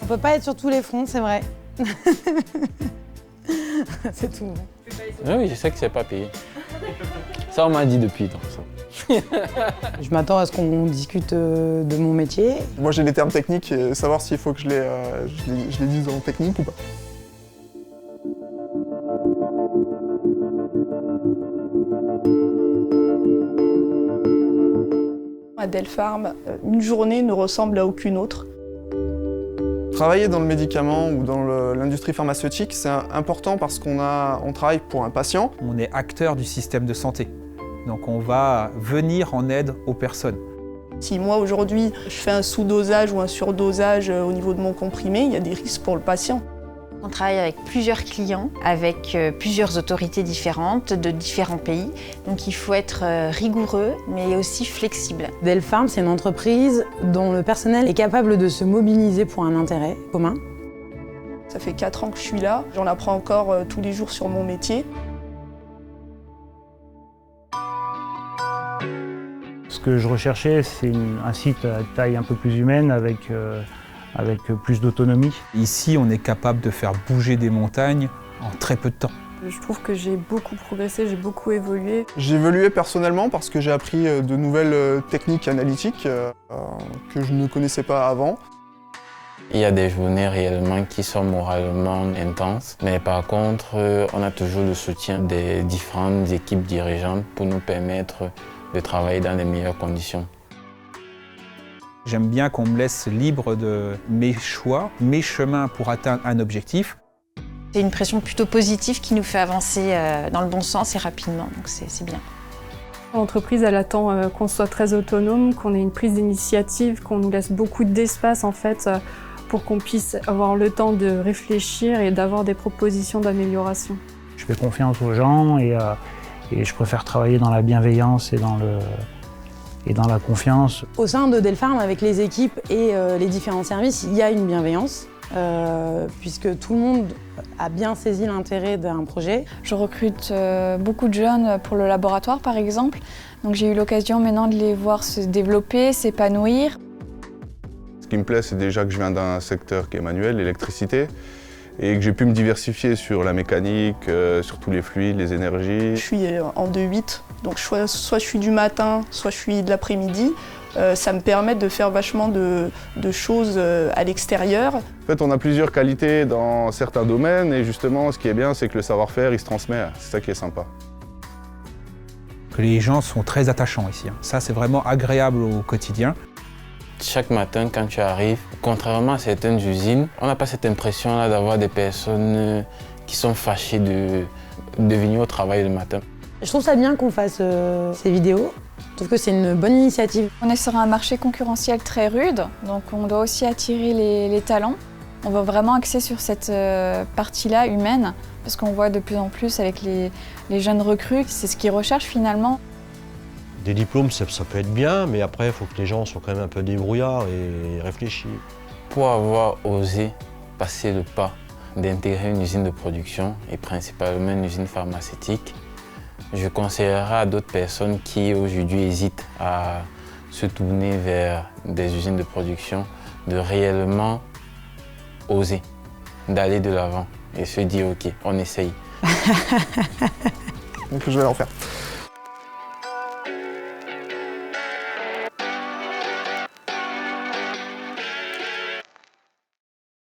peut pas être sur tous les fronts, c'est vrai. C'est tout. Oui, je sais que c'est pas payé. Ça, on m'a dit depuis, donc ça. Je m'attends à ce qu'on discute de mon métier. Moi j'ai les termes techniques et savoir s'il faut que je les dise en technique ou pas. À Delpharm, une journée ne ressemble à aucune autre. Travailler dans le médicament ou dans l'industrie pharmaceutique, c'est important parce qu'on travaille pour un patient. On est acteur du système de santé, donc on va venir en aide aux personnes. Si moi aujourd'hui je fais un sous-dosage ou un surdosage au niveau de mon comprimé, il y a des risques pour le patient. On travaille avec plusieurs clients, avec plusieurs autorités différentes, de différents pays. Donc il faut être rigoureux, mais aussi flexible. Delpharm, c'est une entreprise dont le personnel est capable de se mobiliser pour un intérêt commun. Ça fait 4 ans que je suis là, j'en apprends encore tous les jours sur mon métier. Ce que je recherchais, c'est un site à taille un peu plus humaine avec plus d'autonomie. Ici, on est capable de faire bouger des montagnes en très peu de temps. Je trouve que j'ai beaucoup progressé, j'ai beaucoup évolué. J'ai évolué personnellement parce que j'ai appris de nouvelles techniques analytiques que je ne connaissais pas avant. Il y a des journées réellement qui sont moralement intenses, mais par contre, on a toujours le soutien des différentes équipes dirigeantes pour nous permettre de travailler dans les meilleures conditions. J'aime bien qu'on me laisse libre de mes choix, mes chemins pour atteindre un objectif. C'est une pression plutôt positive qui nous fait avancer dans le bon sens et rapidement, donc c'est bien. L'entreprise, elle attend qu'on soit très autonome, qu'on ait une prise d'initiative, qu'on nous laisse beaucoup d'espace en fait, pour qu'on puisse avoir le temps de réfléchir et d'avoir des propositions d'amélioration. Je fais confiance aux gens et je préfère travailler dans la bienveillance et dans la confiance. Au sein de Delpharm, avec les équipes et les différents services, il y a une bienveillance, puisque tout le monde a bien saisi l'intérêt d'un projet. Je recrute beaucoup de jeunes pour le laboratoire, par exemple. Donc j'ai eu l'occasion maintenant de les voir se développer, s'épanouir. Ce qui me plaît, c'est déjà que je viens d'un secteur qui est manuel, l'électricité, et que j'ai pu me diversifier sur la mécanique, sur tous les fluides, les énergies. Je suis en 2-8, donc soit je suis du matin, soit je suis de l'après-midi. Ça me permet de faire vachement de choses à l'extérieur. En fait, on a plusieurs qualités dans certains domaines, et justement, ce qui est bien, c'est que le savoir-faire, il se transmet. C'est ça qui est sympa. Que les gens sont très attachants ici. Ça, c'est vraiment agréable au quotidien. Chaque matin, quand tu arrives, contrairement à certaines usines, on n'a pas cette impression-là d'avoir des personnes qui sont fâchées de venir au travail le matin. Je trouve ça bien qu'on fasse ces vidéos. Je trouve que c'est une bonne initiative. On est sur un marché concurrentiel très rude, donc on doit aussi attirer les talents. On va vraiment axer sur cette partie-là humaine, parce qu'on voit de plus en plus avec les jeunes recrues, c'est ce qu'ils recherchent finalement. Des diplômes, ça peut être bien, mais après, il faut que les gens soient quand même un peu débrouillards et réfléchis. Pour avoir osé passer le pas d'intégrer une usine de production, et principalement une usine pharmaceutique, je conseillerais à d'autres personnes qui aujourd'hui hésitent à se tourner vers des usines de production de réellement oser, d'aller de l'avant et se dire ok, on essaye. Donc je vais en faire.